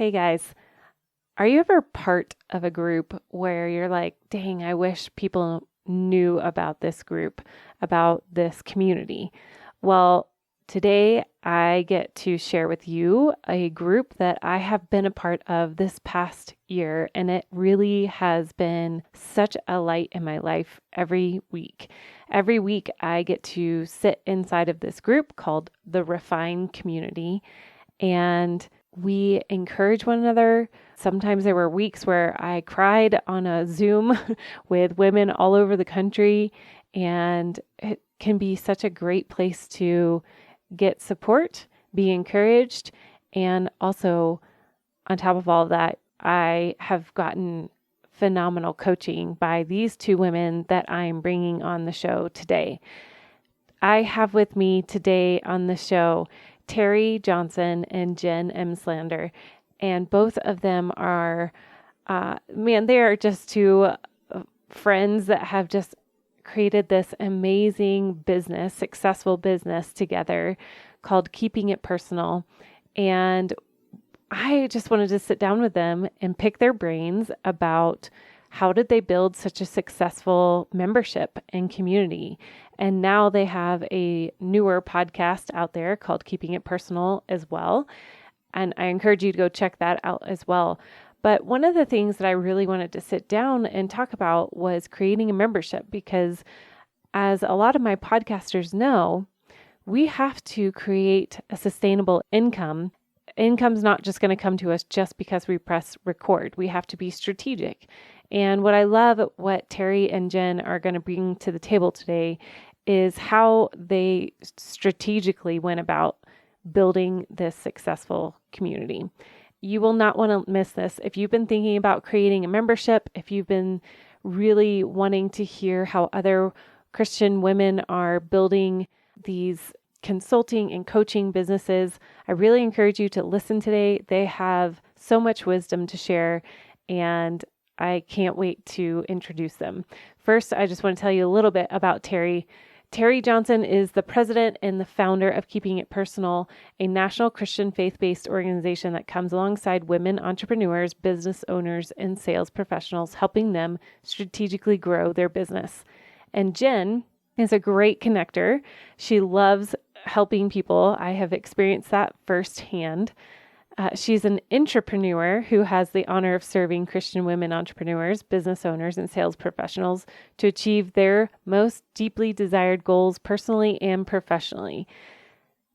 Hey guys, are you ever part of a group where you're like, dang, I wish people knew about this group, about this community? Well, today I get to share with you a group that I have been a part of this past year, and it really has been such a light in my life every week. Every week I get to sit inside of this group called the Refine Community, and we encourage one another. Sometimes there were weeks where I cried on a Zoom with women all over the country, and it can be such a great place to get support, be encouraged, and also, on top of all of that, I have gotten phenomenal coaching by these two women that I'm bringing on the show today. I have with me today on the show Teri Johnson and Jen Emslander, and both of them are, they are just two friends that have just created this amazing business, successful business together called Keeping It Personal. And I just wanted to sit down with them and pick their brains about how did they build such a successful membership and community. And now they have a newer podcast out there called Keeping It Personal as well. And I encourage you to go check that out as well. But one of the things that I really wanted to sit down and talk about was creating a membership, because as a lot of my podcasters know, we have to create a sustainable income. Income's not just going to come to us just because we press record. We have to be strategic. And what I love, what Teri and Jen are going to bring to the table today, is how they strategically went about building this successful community. You will not want to miss this. If you've been thinking about creating a membership, if you've been really wanting to hear how other Christian women are building these consulting and coaching businesses, I really encourage you to listen today. They have so much wisdom to share, and I can't wait to introduce them. First, I just want to tell you a little bit about Teri. Teri Johnson is the president and the founder of Keeping It Personal, a national Christian faith-based organization that comes alongside women entrepreneurs, business owners, and sales professionals, helping them strategically grow their business. And Jen is a great connector. She loves helping people. I have experienced that firsthand. She's an intrapreneur who has the honor of serving Christian women entrepreneurs, business owners, and sales professionals to achieve their most deeply desired goals personally and professionally.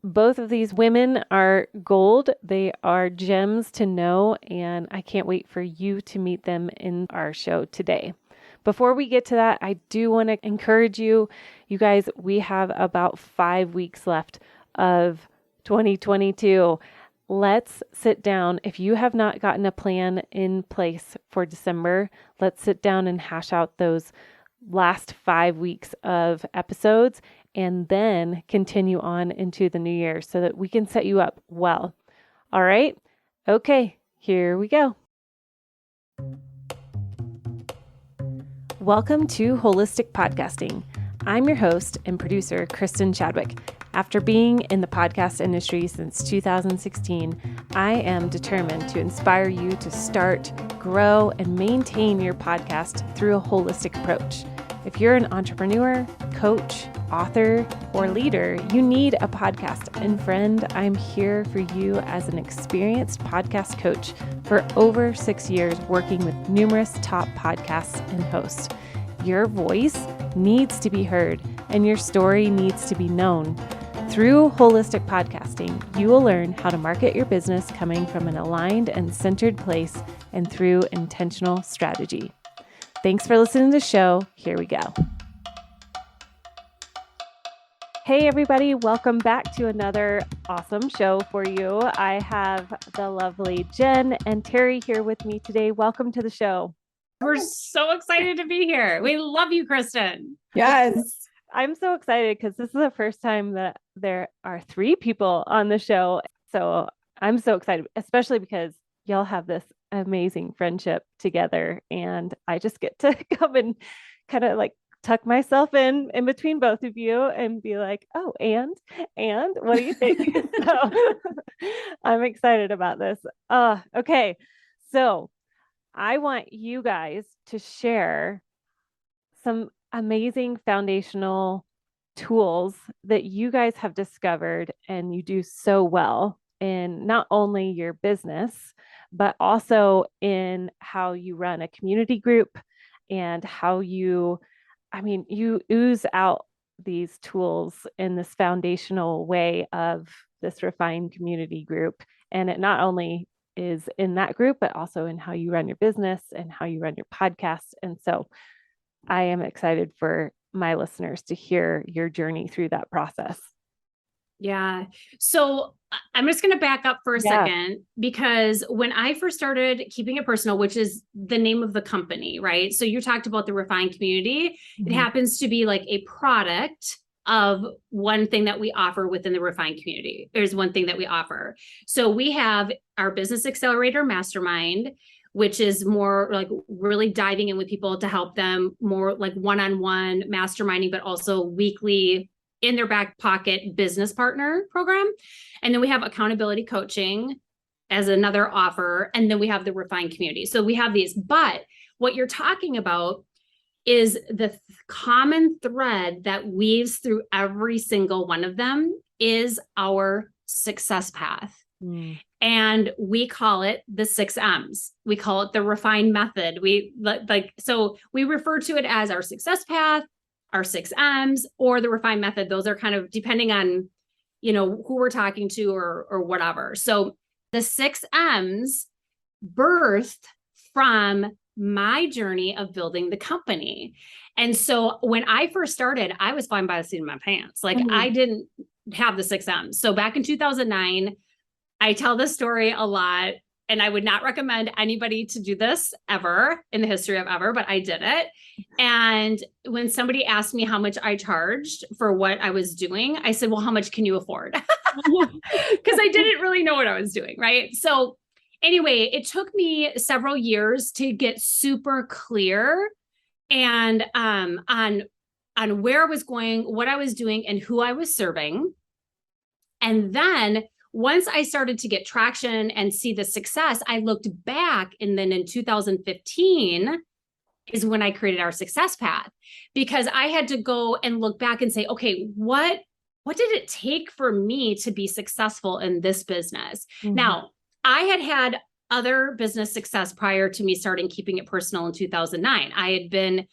Both of these women are gold. They are gems to know, and I can't wait for you to meet them in our show today. Before we get to that, I do want to encourage you guys, we have about 5 weeks left of 2022. Let's sit down. If you have not gotten a plan in place for December, let's sit down and hash out those last 5 weeks of episodes and then continue on into the new year so that we can set you up well. All right? Okay, here we go. Welcome to Holistic Podcasting. I'm your host and producer, Kristin Chadwick. After being in the podcast industry since 2016, I am determined to inspire you to start, grow, and maintain your podcast through a holistic approach. If you're an entrepreneur, coach, author, or leader, you need a podcast. And friend, I'm here for you as an experienced podcast coach for over 6 years, working with numerous top podcasts and hosts. Your voice needs to be heard, and your story needs to be known. Through holistic podcasting, you will learn how to market your business coming from an aligned and centered place and through intentional strategy. Thanks for listening to the show. Here we go. Hey, everybody. Welcome back to another awesome show for you. I have the lovely Jen and Terri here with me today. Welcome to the show. We're so excited to be here. We love you, Kristin. Yes. I'm so excited because this is the first time that there are 3 people on the show. So I'm so excited, especially because y'all have this amazing friendship together. And I just get to come and kind of like tuck myself in between both of you and be like, oh, and what do you think? So I'm excited about this. Okay. So I want you guys to share some amazing foundational tools that you guys have discovered and you do so well in not only your business, but also in how you run a community group and how you, I mean, you ooze out these tools in this foundational way of this refined community group. And it not only is in that group, but also in how you run your business and how you run your podcast. And so I am excited for my listeners to hear your journey through that process. Yeah. So I'm just going to back up for a second, because when I first started Keeping It Personal, which is the name of the company, right? So you talked about the refined community. Mm-hmm. It happens to be like a product of one thing that we offer within the refined community. There's one thing that we offer. So we have our Business Accelerator Mastermind, which is more like really diving in with people to help them more like one-on-one masterminding, but also weekly in their back pocket business partner program. And then we have accountability coaching as another offer. And then we have the refined community. So we have these, but what you're talking about is the common thread that weaves through every single one of them is our success path. And we call it the 6 M's. We call it the refined method. So we refer to it as our success path, our 6 M's, or the refined method. Those are kind of depending on, who we're talking to or whatever. So the 6 M's birthed from my journey of building the company. And so when I first started, I was flying by the seat of my pants. Like I didn't have the 6 M's. So back in 2009, I tell this story a lot, and I would not recommend anybody to do this ever in the history of ever, but I did it. And when somebody asked me how much I charged for what I was doing, I said, well, how much can you afford? Because I didn't really know what I was doing. Right. So anyway, it took me several years to get super clear and on where I was going, what I was doing, and who I was serving. And then once I started to get traction and see the success, I looked back, and then in 2015 is when I created our success path, because I had to go and look back and say, okay, what did it take for me to be successful in this business? Mm-hmm. Now, I had other business success prior to me starting Keeping It Personal in 2009. I had been,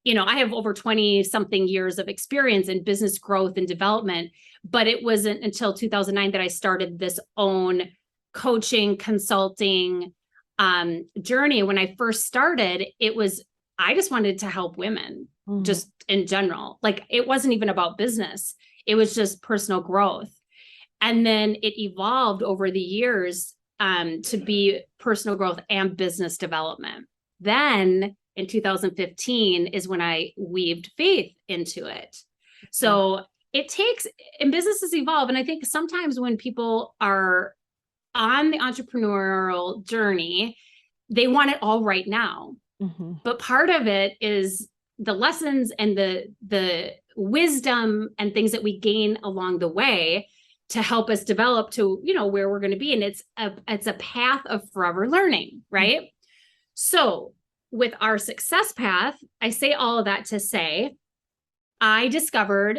I have over 20 something years of experience in business growth and development, but it wasn't until 2009 that I started this own coaching, consulting journey. When I first started, I just wanted to help women just in general. Like it wasn't even about business. It was just personal growth. And then it evolved over the years to be personal growth and business development. Then in 2015 is when I weaved faith into it. So it takes, and businesses evolve. And I think sometimes when people are on the entrepreneurial journey, they want it all right now. Mm-hmm. But part of it is the lessons and the wisdom and things that we gain along the way to help us develop to, where we're going to be. And it's a path of forever learning, right? Mm-hmm. So with our success path, I say all of that to say, I discovered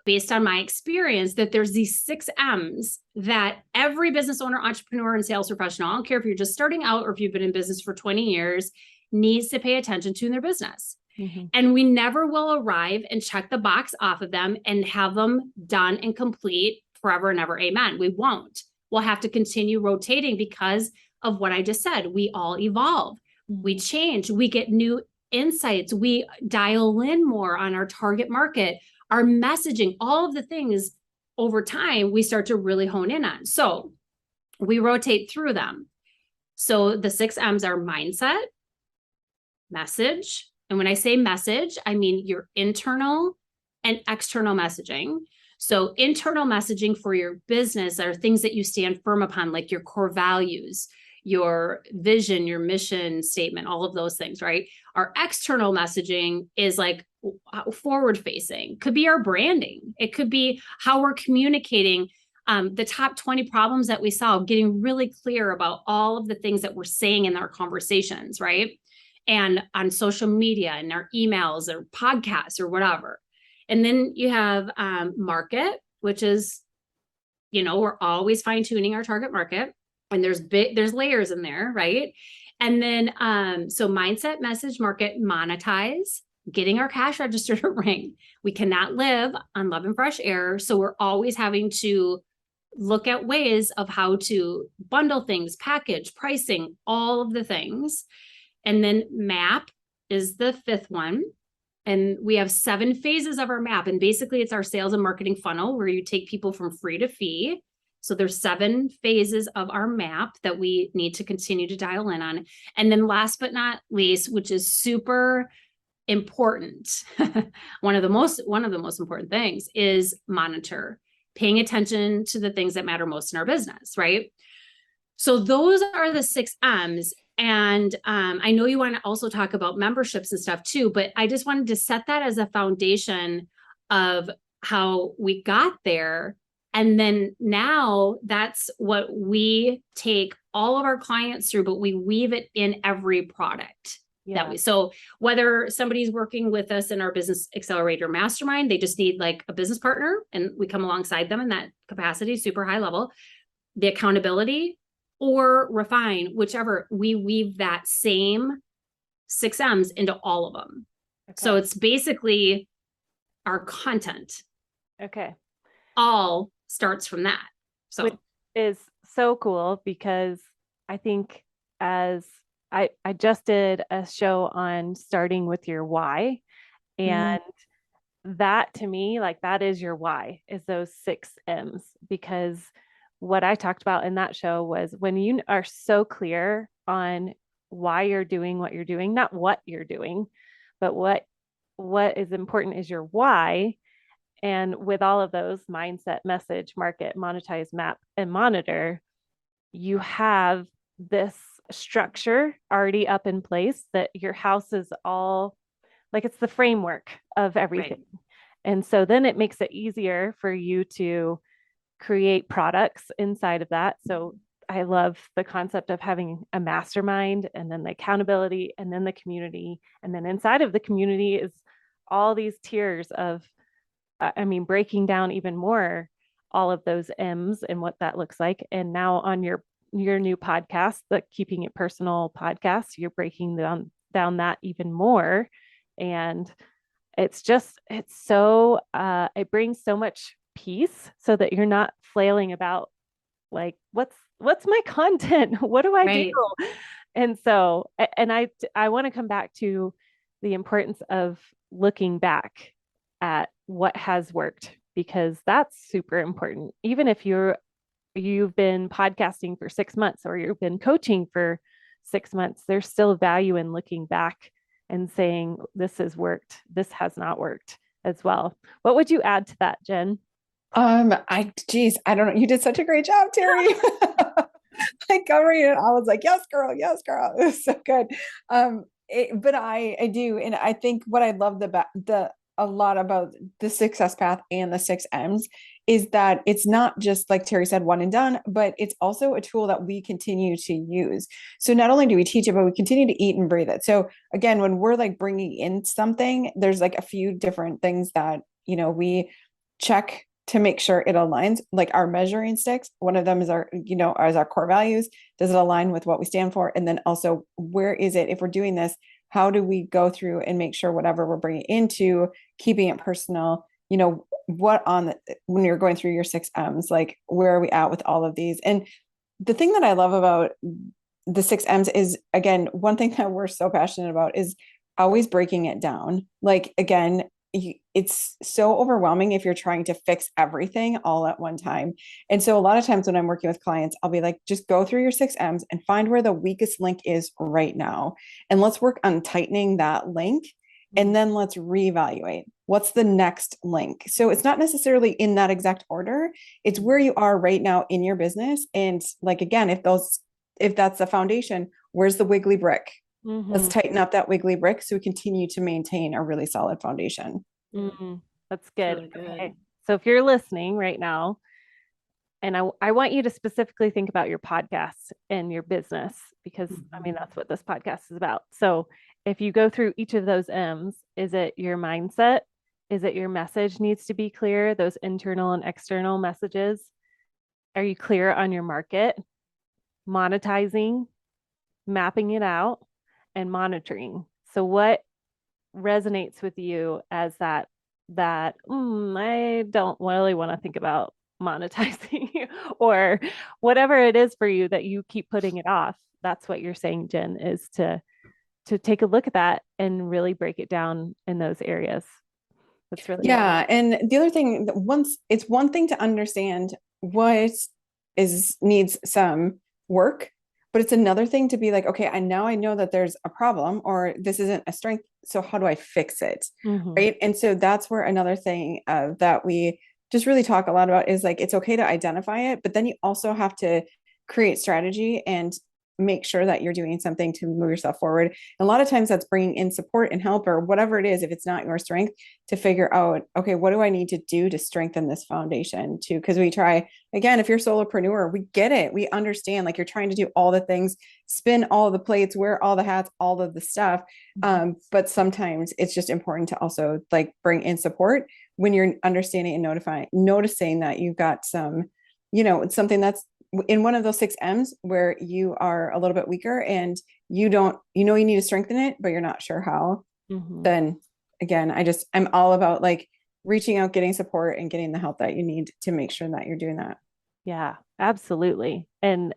based on my experience that there's these 6 M's that every business owner, entrepreneur, and sales professional, I don't care if you're just starting out or if you've been in business for 20 years, needs to pay attention to in their business. Mm-hmm. And we never will arrive and check the box off of them and have them done and complete forever and ever. Amen. We won't. We'll have to continue rotating because of what I just said. We all evolve. We change, we get new insights, we dial in more on our target market, our messaging, all of the things over time, we start to really hone in on. So we rotate through them. So the 6 M's are mindset, message. And when I say message, I mean your internal and external messaging. So internal messaging for your business are things that you stand firm upon, like your core values, your vision, your mission statement, all of those things, right? Our external messaging is like forward facing, could be our branding. It could be how we're communicating the top 20 problems that we solve, getting really clear about all of the things that we're saying in our conversations, right? And on social media and our emails or podcasts or whatever. And then you have market, which is, we're always fine tuning our target market, and there's layers in there, right? And then, so mindset, message, market, monetize, getting our cash register to ring. We cannot live on love and fresh air. So we're always having to look at ways of how to bundle things, package, pricing, all of the things. And then map is the fifth one. And we have 7 phases of our map. And basically it's our sales and marketing funnel where you take people from free to fee. So there's 7 phases of our map that we need to continue to dial in on. And then last but not least, which is super important, one of the most important things is monitor, paying attention to the things that matter most in our business, right? So those are the 6 M's. And I know you want to also talk about memberships and stuff too, but I just wanted to set that as a foundation of how we got there. And then now that's what we take all of our clients through, but we weave it in every product. Yeah. So whether somebody's working with us in our business accelerator mastermind, they just need like a business partner and we come alongside them in that capacity, super high level, the accountability, or refine, whichever, we weave that same 6 M's into all of them. Okay. So it's basically our content. Okay. All starts from that. So which is so cool because I think as I just did a show on starting with your why, and that to me, like that is your why, is those 6 M's, because what I talked about in that show was when you are so clear on why you're doing what you're doing, not what you're doing, but what is important is your why. And with all of those mindset, message, market, monetize, map, and monitor, you have this structure already up in place that your house is all like, it's the framework of everything. Right. And so then it makes it easier for you to create products inside of that. So I love the concept of having a mastermind and then the accountability and then the community. And then inside of the community is all these tiers of, breaking down even more all of those M's and what that looks like. And now on your new podcast, the Keeping It Personal podcast, you're breaking down that even more. And it brings so much peace so that you're not flailing about like, what's my content? What do I do? And so, and I want to come back to the importance of looking back at what has worked, because that's super important. Even if you've been podcasting for 6 months or you've been coaching for 6 months, there's still value in looking back and saying, this has worked, this has not worked as well. What would you add to that, Jen? I don't know. You did such a great job, Terri. Like covering it. I was like, yes, girl. Yes, girl. It was so good. But I do. And I think what I love a lot about the success path and the 6 M's is that it's not just, like Terri said, one and done, but it's also a tool that we continue to use. So not only do we teach it, but we continue to eat and breathe it. So again, when we're like bringing in something, there's like a few different things that, we check to make sure it aligns, like our measuring sticks. One of them is our core values. Does it align with what we stand for? And then also, where is it, if we're doing this, how do we go through and make sure whatever we're bringing into Keeping It Personal, when you're going through your 6 M's, like where are we at with all of these? And the thing that I love about the 6 M's is, again, one thing that we're so passionate about is always breaking it down. Like, again, it's so overwhelming if you're trying to fix everything all at one time. And so a lot of times when I'm working with clients, I'll be like, just go through your 6 M's and find where the weakest link is right now. And let's work on tightening that link. And then let's reevaluate what's the next link. So it's not necessarily in that exact order. It's where you are right now in your business. And like, again, if those if that's the foundation, where's the wiggly brick? Mm-hmm. Let's tighten up that wiggly brick so we continue to maintain a really solid foundation. Mm-hmm. That's good. Really good. Okay. So if you're listening right now, and I want you to specifically think about your podcast and your business, because I mean, that's what this podcast is about. So if you go through each of those M's, is it your mindset? Is it your message needs to be clear? Those internal and external messages? Are you clear on your market? Monetizing, mapping it out, and monitoring. So what resonates with you as that I don't really want to think about monetizing or whatever it is for you that you keep putting it off? That's what you're saying, Jen, is to take a look at that and really break it down in those areas. That's really Yeah. And the other thing, once it's one thing to understand what needs some work, but it's another thing to be like, okay, I know that there's a problem or this isn't a strength. So how do I fix it? Mm-hmm. Right. And so that's where another thing that we just really talk a lot about is like, it's okay to identify it, but then you also have to create strategy and make sure that you're doing something to move yourself forward. And a lot of times that's bringing in support and help or whatever it is, if it's not your strength, to figure out, okay, what do I need to do to strengthen this foundation too? Because we try, again, if you're solopreneur, we get it. We understand, like, you're trying to do all the things, spin all the plates, wear all the hats, all of the stuff. But sometimes it's just important to also like bring in support when you're understanding and noticing that you've got some, it's something that's in one of those 6 M's where you are a little bit weaker and you need to strengthen it, but you're not sure how. Mm-hmm. Then again, I'm all about like reaching out, getting support and getting the help that you need to make sure that you're doing that. Yeah, absolutely. And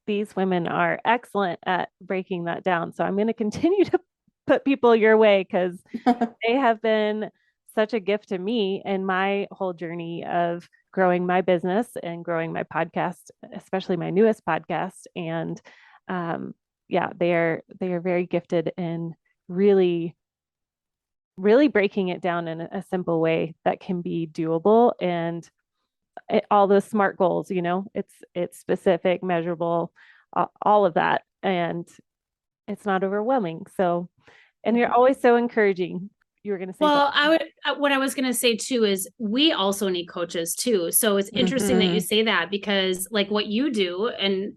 these women are excellent at breaking that down. So I'm going to continue to put people your way because they have been such a gift to me in my whole journey of growing my business and growing my podcast, especially my newest podcast. And they are very gifted in really, really breaking it down in a simple way that can be doable. And all those SMART goals, it's specific, measurable, all of that. And it's not overwhelming. So, and you're always so encouraging. You were going to say, well, what I was going to say too, is we also need coaches too. So it's interesting that you say that, because like what you do, and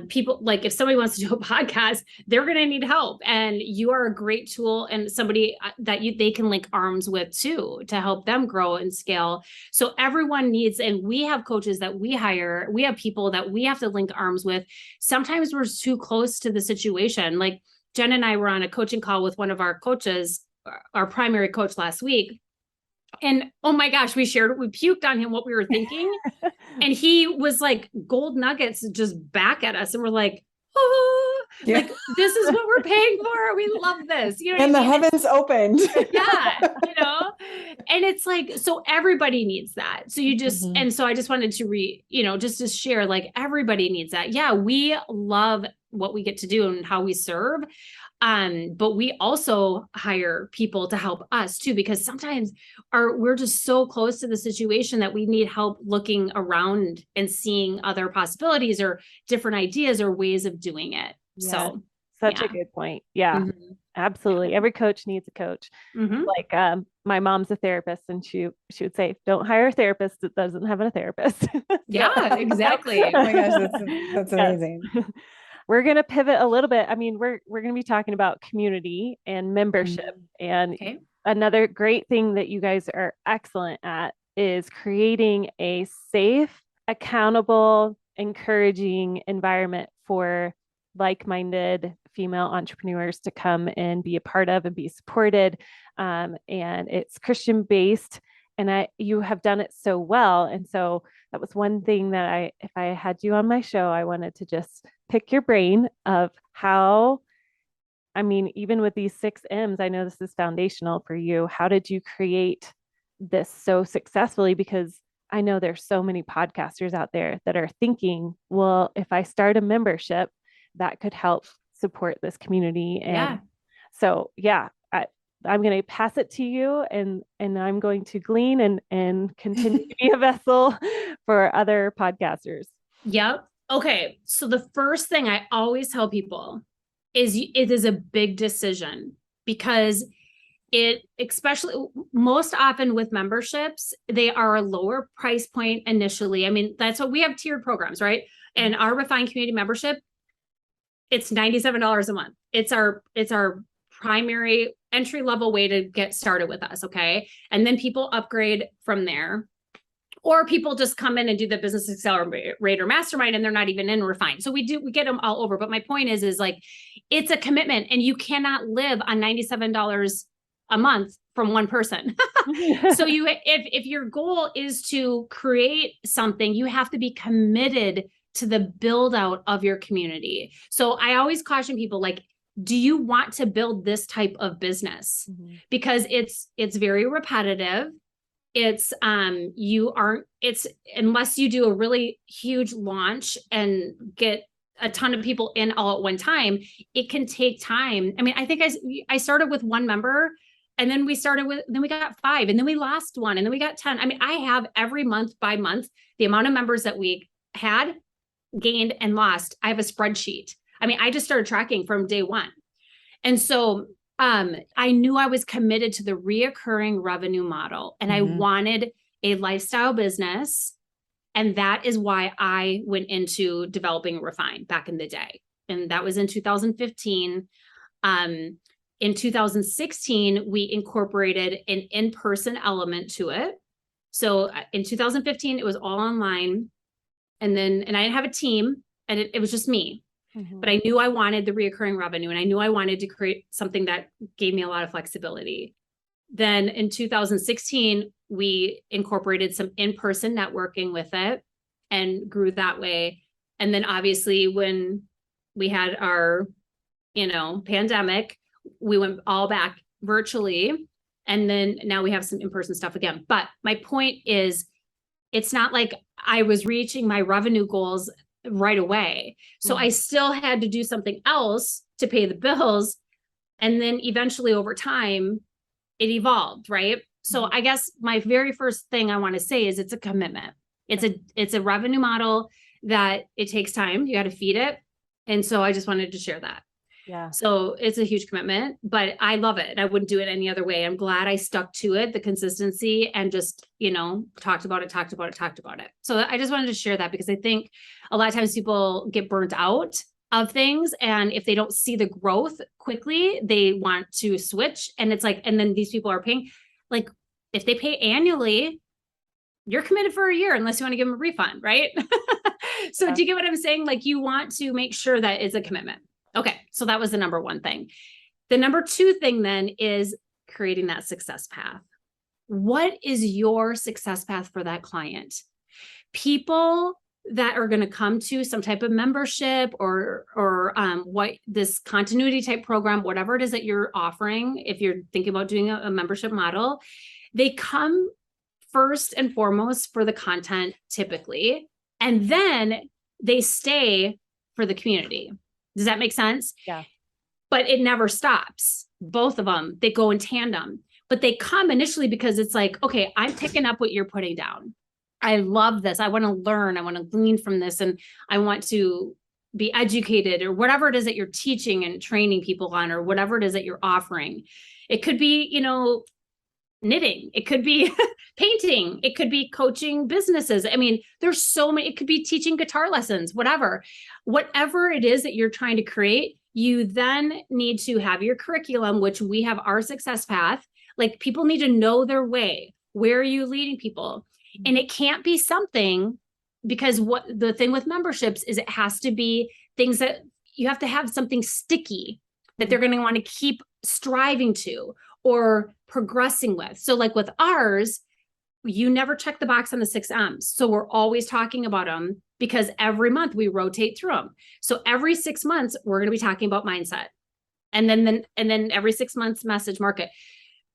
people, like if somebody wants to do a podcast, they're going to need help, and you are a great tool and somebody that they can link arms with too, to help them grow and scale. So everyone needs, and we have coaches that we hire, we have people that we have to link arms with. Sometimes we're too close to the situation. Like Jen and I were on a coaching call with one of our coaches, our primary coach, last week. And oh my gosh, we puked on him what we were thinking. And he was like gold nuggets just back at us. And we're like, oh, like this is what we're paying for. We love this. And the heavens opened. Yeah. And it's like, so everybody needs that. So you just, and so I just wanted to just to share, like everybody needs that. Yeah. We love what we get to do and how we serve. But we also hire people to help us too, because sometimes we're just so close to the situation that we need help looking around and seeing other possibilities or different ideas or ways of doing it. Yes. So such a good point. Yeah, absolutely. Every coach needs a coach. Like my mom's a therapist, and she would say, don't hire a therapist that doesn't have a therapist. Yeah, exactly. Oh my gosh, that's amazing. We're going to pivot a little bit. I mean, we're going to be talking about community and membership. And another great thing that you guys are excellent at is creating a safe, accountable, encouraging environment for like-minded female entrepreneurs to come and be a part of and be supported. And it's Christian-based. And you have done it so well. And so that was one thing that if I had you on my show, I wanted to just pick your brain of how, I mean, even with these 6 M's, I know this is foundational for you. How did you create this so successfully? Because I know there's so many podcasters out there that are thinking, well, if I start a membership, that could help support this community. And so, I'm going to pass it to you, and I'm going to glean and continue to be a vessel for other podcasters. Yep. Okay. So the first thing I always tell people is it is a big decision, because it, especially most often with memberships, they are a lower price point initially. I mean, that's what we have, tiered programs, right? And our Refined Community membership, it's $97 a month. It's our primary entry level way to get started with us. Okay. And then people upgrade from there, or people just come in and do the business accelerator mastermind and they're not even in Refined. So we get them all over. But my point is like, it's a commitment, and you cannot live on $97 a month from one person. So if your goal is to create something, you have to be committed to the build out of your community. So I always caution people, like, do you want to build this type of business? Because it's very repetitive. It's unless you do a really huge launch and get a ton of people in all at one time, it can take time. I mean, I think I started with one member, and then we got 5, and then we lost 1, and then we got 10. I mean, I have every month by month, the amount of members that we had, gained, and lost. I have a spreadsheet. I mean, I just started tracking from day 1. And so I knew I was committed to the reoccurring revenue model, and I wanted a lifestyle business. And that is why I went into developing Refine back in the day. And that was in 2015. In 2016, we incorporated an in-person element to it. So in 2015, it was all online. And I didn't have a team, and it was just me. But I knew I wanted the reoccurring revenue, and I knew I wanted to create something that gave me a lot of flexibility. Then in 2016, we incorporated some in-person networking with it and grew that way. And then obviously when we had our, pandemic, we went all back virtually. And then now we have some in-person stuff again. But my point is, it's not like I was reaching my revenue goals right away. So I still had to do something else to pay the bills. And then eventually over time, it evolved, right? So I guess my very first thing I want to say is it's a commitment. It's a revenue model that it takes time. You got to feed it. And so I just wanted to share that. Yeah. So it's a huge commitment, but I love it. I wouldn't do it any other way. I'm glad I stuck to it, the consistency, and just, talked about it. So I just wanted to share that, because I think a lot of times people get burnt out of things, and if they don't see the growth quickly, they want to switch. And it's like, and then these people are paying, like, if they pay annually, you're committed for a year unless you want to give them a refund, right? So do you get what I'm saying? Like, you want to make sure that it's a commitment. Okay. So that was the number 1 thing. The number 2 thing then is creating that success path. What is your success path for that client? People that are going to come to some type of membership or what this continuity type program, whatever it is that you're offering, if you're thinking about doing a membership model, they come first and foremost for the content typically, and then they stay for the community. Does that make sense? Yeah. But it never stops. Both of them, they go in tandem, but they come initially because it's like, okay, I'm picking up what you're putting down. I love this. I want to learn. I want to glean from this. And I want to be educated, or whatever it is that you're teaching and training people on, or whatever it is that you're offering. It could be, knitting. It could be painting. It could be coaching businesses. I mean, there's so many, it could be teaching guitar lessons, whatever it is that you're trying to create. You then need to have your curriculum, which we have our success path. Like, people need to know their way. Where are you leading people? And it can't be something, because what the thing with memberships is, it has to be things that you have to have something sticky that they're going to want to keep striving to or progressing with. So like with ours, you never check the box on the 6 M's. So we're always talking about them, because every month we rotate through them. So every 6 months, we're going to be talking about mindset. And then every 6 months, message market.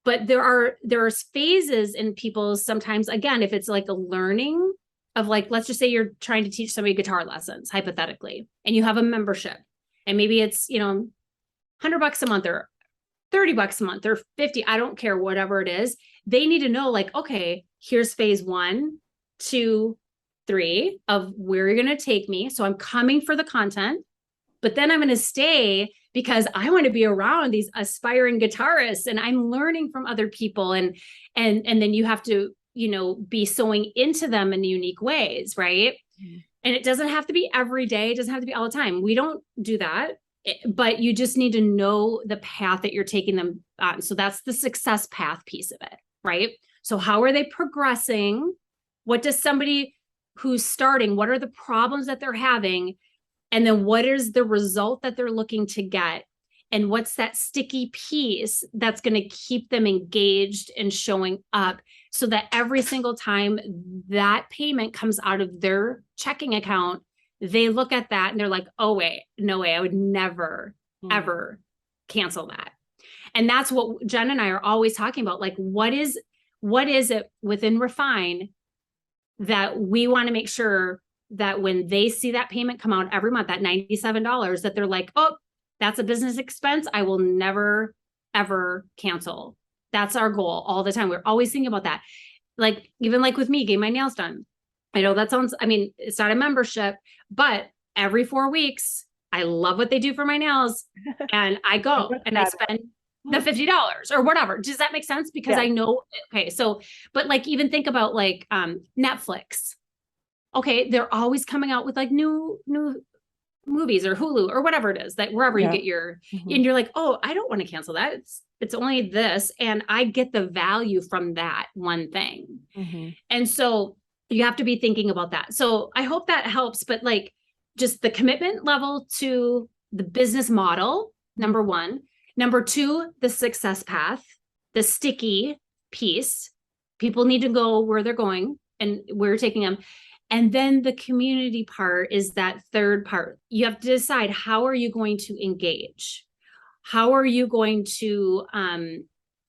But there are phases in people's, sometimes, again, if it's like a learning of, like, let's just say you're trying to teach somebody guitar lessons, hypothetically, and you have a membership, and maybe it's, $100 a month or $30 a month or 50, I don't care, whatever it is. They need to know, like, okay, here's phase 1, 2, 3 of where you're going to take me. So I'm coming for the content, but then I'm going to stay because I want to be around these aspiring guitarists and I'm learning from other people. And then you have to, be sewing into them in unique ways. Right. Mm-hmm. And it doesn't have to be every day. It doesn't have to be all the time. We don't do that, but you just need to know the path that you're taking them on. So that's the success path piece of it. Right. So how are they progressing? What does somebody who's starting, what are the problems that they're having? And then what is the result that they're looking to get? And what's that sticky piece that's going to keep them engaged and showing up so that every single time that payment comes out of their checking account, they look at that and they're like, oh, wait, no way, I would never, ever cancel that. And that's what Jen and I are always talking about. Like, what is it within Refine that we want to make sure that when they see that payment come out every month, that $97, that they're like, oh, that's a business expense I will never, ever cancel. That's our goal all the time. We're always thinking about that. Like, even like with me, getting my nails done. I know that sounds, it's not a membership, but every 4 weeks, I love what they do for my nails. And I go and I spend the $50 or whatever. Does that make sense? Because I know, okay. So, but like, even think about like Netflix. Okay. They're always coming out with like new movies or Hulu or whatever it is, that wherever you get your, and you're like, oh, I don't want to cancel that. It's only this. And I get the value from that one thing. And so you have to be thinking about that. So I hope that helps, but like just the commitment level to the business model, number 1. Number 2, the success path, the sticky piece. People need to go where they're going and where you're taking them. And then the community part is that third part. You have to decide, how are you going to engage? How are you going to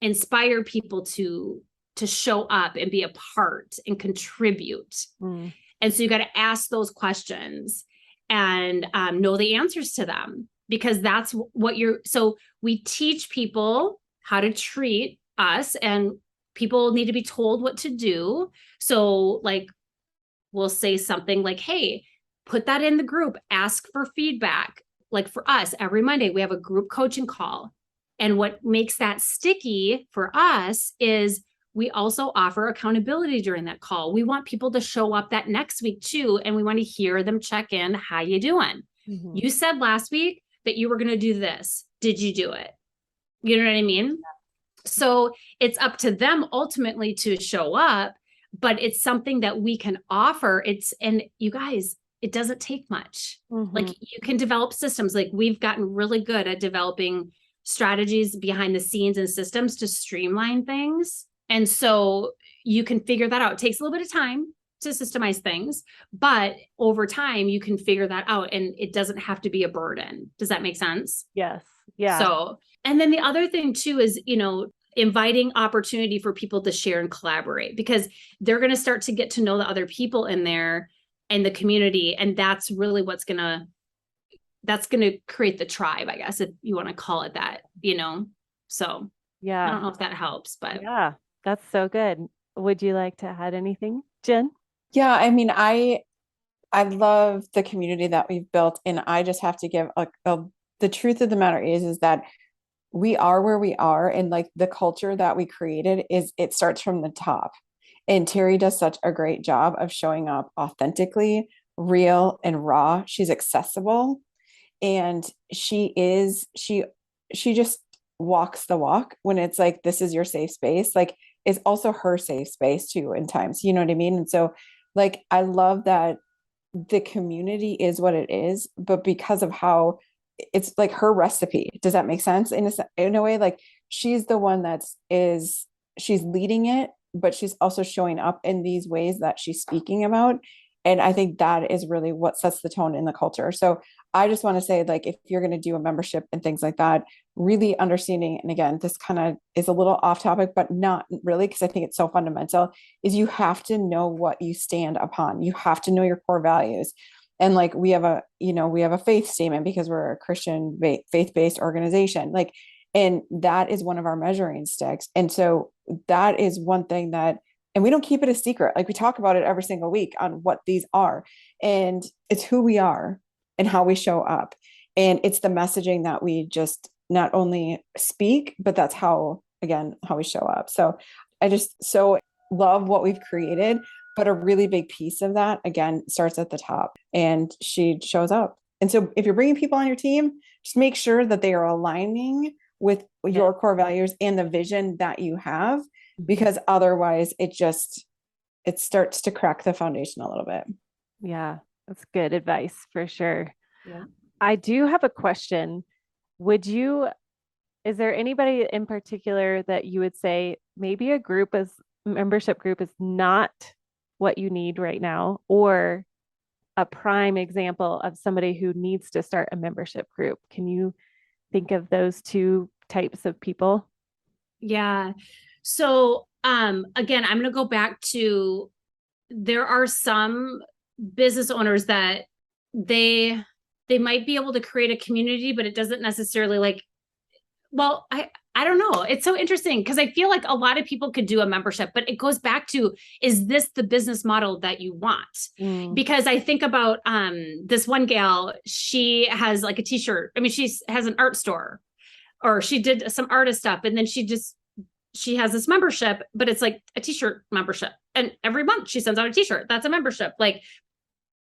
inspire people to show up and be a part and contribute? And so you got to ask those questions and know the answers to them, because that's what so we teach people how to treat us, and people need to be told what to do. So like, we'll say something like, hey, put that in the group, ask for feedback. Like for us, every Monday, we have a group coaching call. And what makes that sticky for us is we also offer accountability during that call. We want people to show up that next week too. And we want to hear them check in. How you doing? You said last week that you were going to do this. Did you do it? You know what I mean? So it's up to them ultimately to show up, but it's something that we can offer. And you guys, it doesn't take much. Like, you can develop systems. Like, we've gotten really good at developing strategies behind the scenes and systems to streamline things. And so you can figure that out. It takes a little bit of time to systemize things, but over time you can figure that out, and it doesn't have to be a burden. Does that make sense? Yes. Yeah. So, and then the other thing too is, inviting opportunity for people to share and collaborate, because they're going to start to get to know the other people in there and the community. And that's really what's going to create the tribe, I guess, if you want to call it that, So yeah, I don't know if that helps, but yeah, that's so good. Would you like to add anything, Jen? Yeah. I love the community that we've built, and I just have to give the truth of the matter is that we are where we are, and like the culture that we created it starts from the top. And Teri does such a great job of showing up authentically, real and raw. She's accessible, and she just walks the walk when it's like, this is your safe space. Like, it's also her safe space too in times, you know what I mean? And so like, I love that the community is what it is, but because of how it's like her recipe. Does that make sense? In a way, like, she's the one she's leading it, but she's also showing up in these ways that she's speaking about. And I think that is really what sets the tone in the culture. So I just want to say, like, if you're going to do a membership and things like that, really understanding, and again, this kind of is a little off topic, but not really, because I think it's so fundamental, is you have to know what you stand upon. You have to know your core values. And like, we have a faith statement because we're a Christian faith-based organization. Like, and that is one of our measuring sticks. And so that is one thing that, And we don't keep it a secret. Like we talk about it every single week on what these are. And it's who we are and how we show up. And it's the messaging that we just not only speak, but that's how, again, how we show up. So I just so love what we've created, but a really big piece of that, again, starts at the top, and she shows up. And so if you're bringing people on your team, just make sure that they are aligning with your core values and the vision that you have, because otherwise it starts to crack the foundation a little bit. Yeah, that's good advice for sure. Yeah. I do have a question. Is there anybody in particular that you would say maybe a membership group is not what you need right now, or a prime example of somebody who needs to start a membership group? Can you think of those two types of people? Yeah. So, again, I'm going to go back to, there are some business owners that they might be able to create a community, but it doesn't necessarily I don't know. It's so interesting because I feel like a lot of people could do a membership, but it goes back to, is this the business model that you want? Because I think about this one gal, she has like a t-shirt. I mean, she has an art store, or she did some artist stuff. And then she has this membership, but it's like a t-shirt membership. And every month she sends out a t-shirt. That's a membership. Like,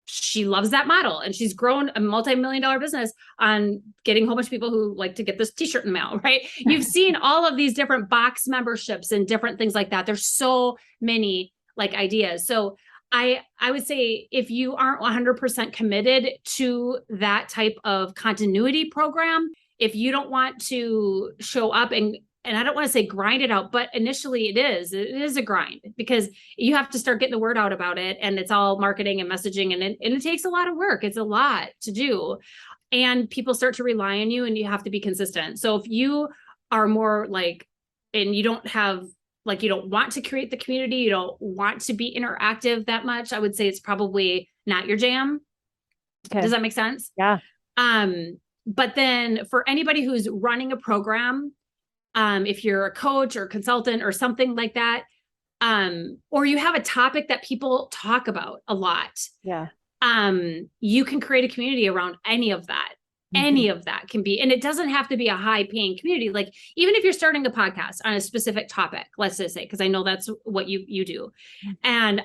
she loves that model, and she's grown a multi-million-dollar business on getting a whole bunch of people who like to get this t-shirt in the mail, right? You've seen all of these different box memberships and different things like that. There's so many like ideas. So I would say if you aren't 100% committed to that type of continuity program, if you don't want to show up and I don't want to say grind it out, but initially it is a grind, because you have to start getting the word out about it, and it's all marketing and messaging, and it takes a lot of work. It's a lot to do, and people start to rely on you, and you have to be consistent. So if you are more like, and you don't want to create the community, you don't want to be interactive that much, I would say it's probably not your jam. Okay. Does that make sense? Yeah. But then for anybody who's running a program, if you're a coach or consultant or something like that, or you have a topic that people talk about a lot, you can create a community around any of that. Any of that can be, and it doesn't have to be a high paying community. Like, even if you're starting a podcast on a specific topic, let's just say, because I know that's what you do. And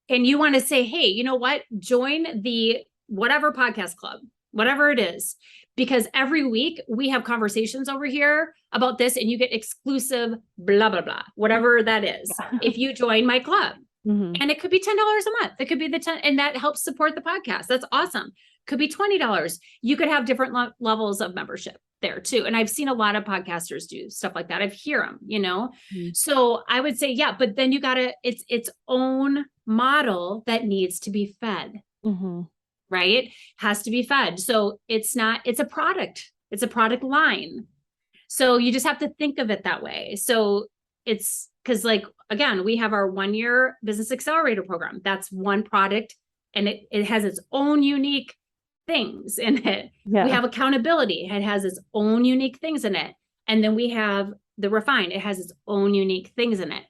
you want to say, hey, you know what? Join the whatever podcast club, whatever it is, because every week we have conversations over here about this, and you get exclusive blah, blah, blah, whatever that is. If you join my club, and it could be $10 a month, it could be and that helps support the podcast. That's awesome. Could be $20. You could have different levels of membership there too. And I've seen a lot of podcasters do stuff like that. I've heard them, So I would say, but then it's its own model that needs to be fed. Right? Has to be fed. So it's a product. It's a product line. So you just have to think of it that way. So it's because, like, again, we have our 1-year business accelerator program. That's one product, and it has its own unique things in it. We have accountability. It has its own unique things in it. And then we have the refine. It has its own unique things in it.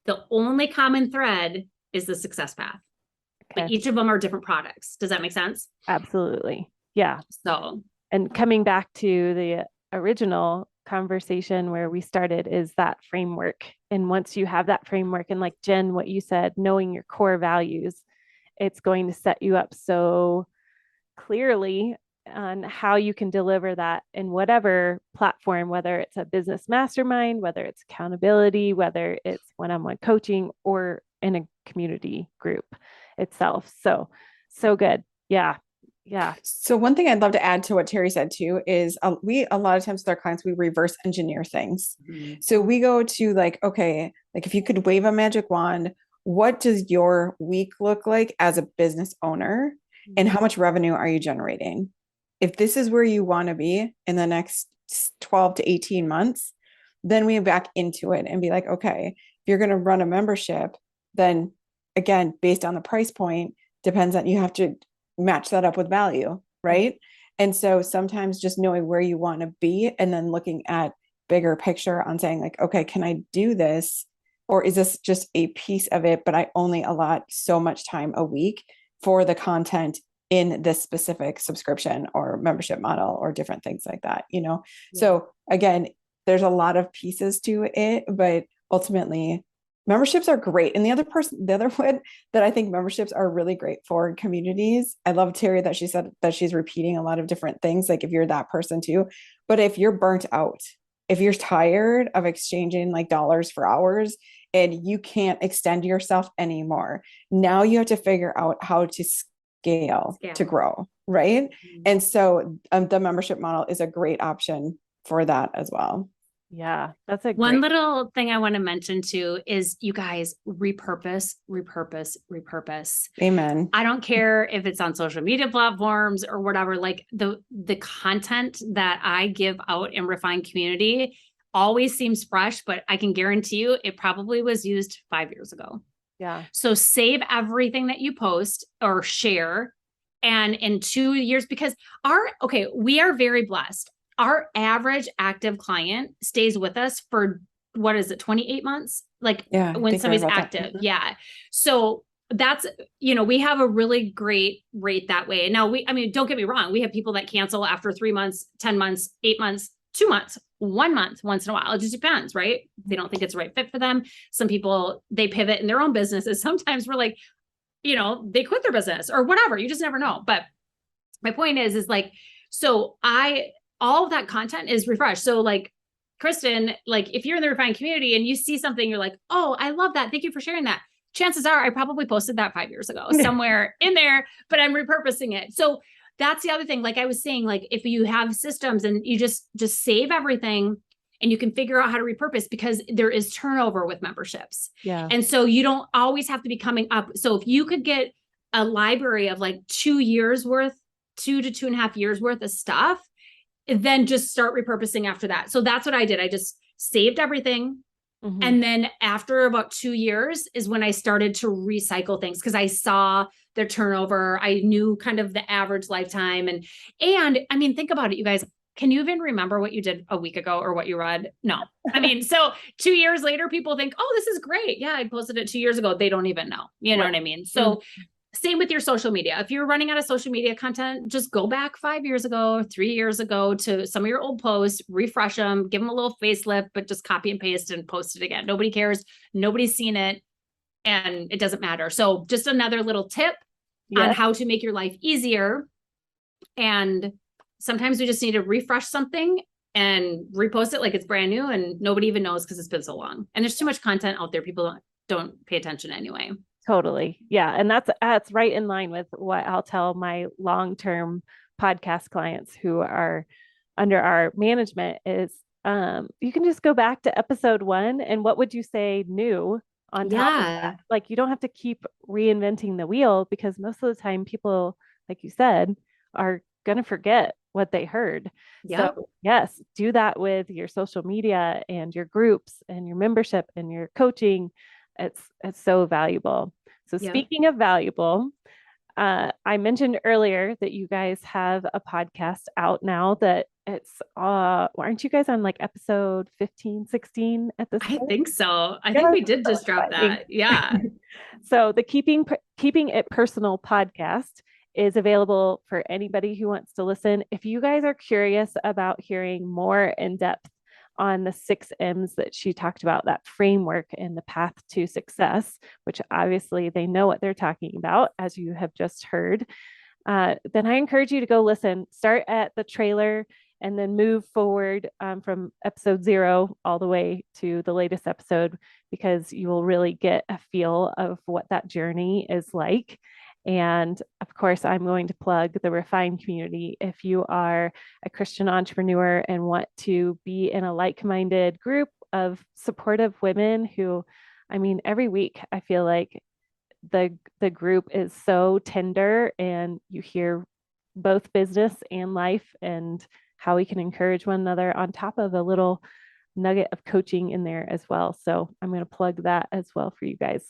The only common thread is the success path. But each of them are different products. Does that make sense? Absolutely. Yeah. So, and coming back to the original conversation where we started, is that framework. And once you have that framework, and like Jen, what you said, knowing your core values, it's going to set you up so clearly on how you can deliver that in whatever platform, whether it's a business mastermind, whether it's accountability, whether it's one-on-one coaching, or in a community group itself. So good. Yeah. So one thing I'd love to add to what Terri said too is we, a lot of times with our clients, we reverse engineer things. So we go to like, okay, like if you could wave a magic wand, what does your week look like as a business owner, and how much revenue are you generating? If this is where you want to be in the next 12 to 18 months, then we back into it and be like, okay, if you're going to run a membership, then again, based on the price point, depends on, you have to match that up with value, right? And so sometimes just knowing where you want to be, and then looking at bigger picture on saying like, okay, can I do this Or is this just a piece of it, but I only allot so much time a week for the content in this specific subscription or membership model or different things like that, you know? Yeah. So again, there's a lot of pieces to it, but ultimately memberships are great. And the other one that I think memberships are really great for communities. I love Terri that she said that she's repeating a lot of different things. Like if you're that person too, but if you're burnt out, if you're tired of exchanging like dollars for hours and you can't extend yourself anymore, now you have to figure out how to scale. To grow, right? Mm-hmm. And so the membership model is a great option for that as well. Yeah, that's a one little thing I want to mention too is you guys repurpose. Amen. I don't care if it's on social media platforms or whatever, like the content that I give out in Refined Community always seems fresh, but I can guarantee you it probably was used 5 years ago. Yeah. So save everything that you post or share. And in 2 years, because we are very blessed. Our average active client stays with us for 28 months? Like when somebody's active. Yeah. So that's, we have a really great rate that way. Now don't get me wrong. We have people that cancel after 3 months, 10 months, 8 months, 2 months, 1 month, once in a while. It just depends, right? They don't think it's the right fit for them. Some people, they pivot in their own businesses. Sometimes we're like, they quit their business or whatever. You just never know. But my point is like, all of that content is refreshed. So like Kristin, like if you're in the Refined Community and you see something, you're like, oh, I love that. Thank you for sharing that. Chances are I probably posted that 5 years ago somewhere in there, but I'm repurposing it. So that's the other thing. Like I was saying, like if you have systems and you just save everything and you can figure out how to repurpose, because there is turnover with memberships. Yeah. And so you don't always have to be coming up. So if you could get a library of like 2 years worth, 2 to 2.5 years worth of stuff, then just start repurposing after that. So that's what I did. I just saved everything. Mm-hmm. And then after about 2 years is when I started to recycle things, because I saw their turnover. I knew kind of the average lifetime. And I mean, think about it, you guys. Can you even remember what you did a week ago or what you read? No. I mean, so 2 years later, people think, oh, this is great. Yeah, I posted it 2 years ago. They don't even know. You know what I mean? So mm-hmm. Same with your social media. If you're running out of social media content, just go back 5 years ago, 3 years ago to some of your old posts, refresh them, give them a little facelift, but just copy and paste and post it again. Nobody cares. Nobody's seen it and it doesn't matter. So just another little tip on how to make your life easier. And sometimes we just need to refresh something and repost it like it's brand new and nobody even knows because it's been so long. And there's too much content out there. People don't pay attention anyway. Totally. Yeah. And that's right in line with what I'll tell my long-term podcast clients who are under our management is you can just go back to episode 1 and what would you say new on top of that? Like you don't have to keep reinventing the wheel, because most of the time people, like you said, are going to forget what they heard. Yep. So yes, do that with your social media and your groups and your membership and your coaching. It's so valuable. So speaking of valuable, I mentioned earlier that you guys have a podcast out now that it's, aren't you guys on like episode 15, 16 at this point? I think so. I think we did just drop that. Yeah. So the Keeping It Personal podcast is available for anybody who wants to listen. If you guys are curious about hearing more in depth on the 6 M's that she talked about, that framework and the path to success, which obviously they know what they're talking about, as you have just heard, then I encourage you to go listen. Start at the trailer and then move forward from episode 0 all the way to the latest episode, because you will really get a feel of what that journey is like. And of course, I'm going to plug the Refined Community. If you are a Christian entrepreneur and want to be in a like-minded group of supportive women who, I mean, every week I feel like the group is so tender, and you hear both business and life and how we can encourage one another on top of a little nugget of coaching in there as well. So I'm going to plug that as well for you guys.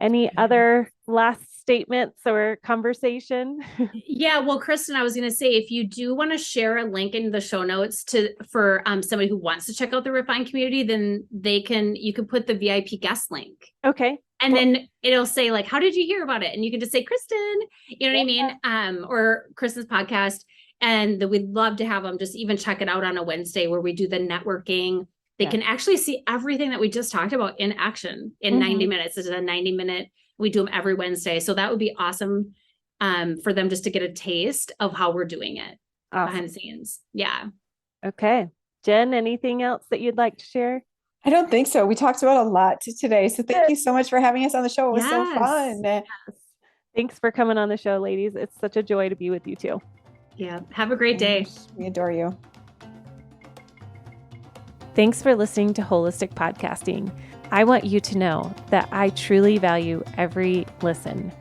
Any other last statements or conversation? Yeah, well, Kristin, I was going to say, if you do want to share a link in the show notes for somebody who wants to check out the Refine community, then you can put the VIP guest link. Okay. And then it'll say like, how did you hear about it? And you can just say, Kristin, you know what I mean? Or Kristin's podcast. And we'd love to have them just even check it out on a Wednesday where we do the networking. They can actually see everything that we just talked about in action in 90 minutes. This is a 90-minute. We do them every Wednesday. So that would be awesome for them just to get a taste of how we're doing it behind the scenes. Yeah. Okay. Jen, anything else that you'd like to share? I don't think so. We talked about a lot today. So thank you so much for having us on the show. It was so fun. Yes. Thanks for coming on the show, ladies. It's such a joy to be with you too. Yeah. Have a great day. We adore you. Thanks for listening to Holistic Podcasting. I want you to know that I truly value every listen.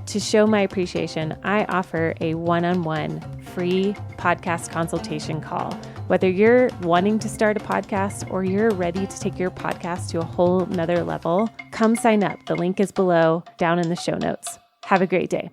To show my appreciation, I offer a one-on-one free podcast consultation call. Whether you're wanting to start a podcast or you're ready to take your podcast to a whole nother level, come sign up. The link is below down in the show notes. Have a great day.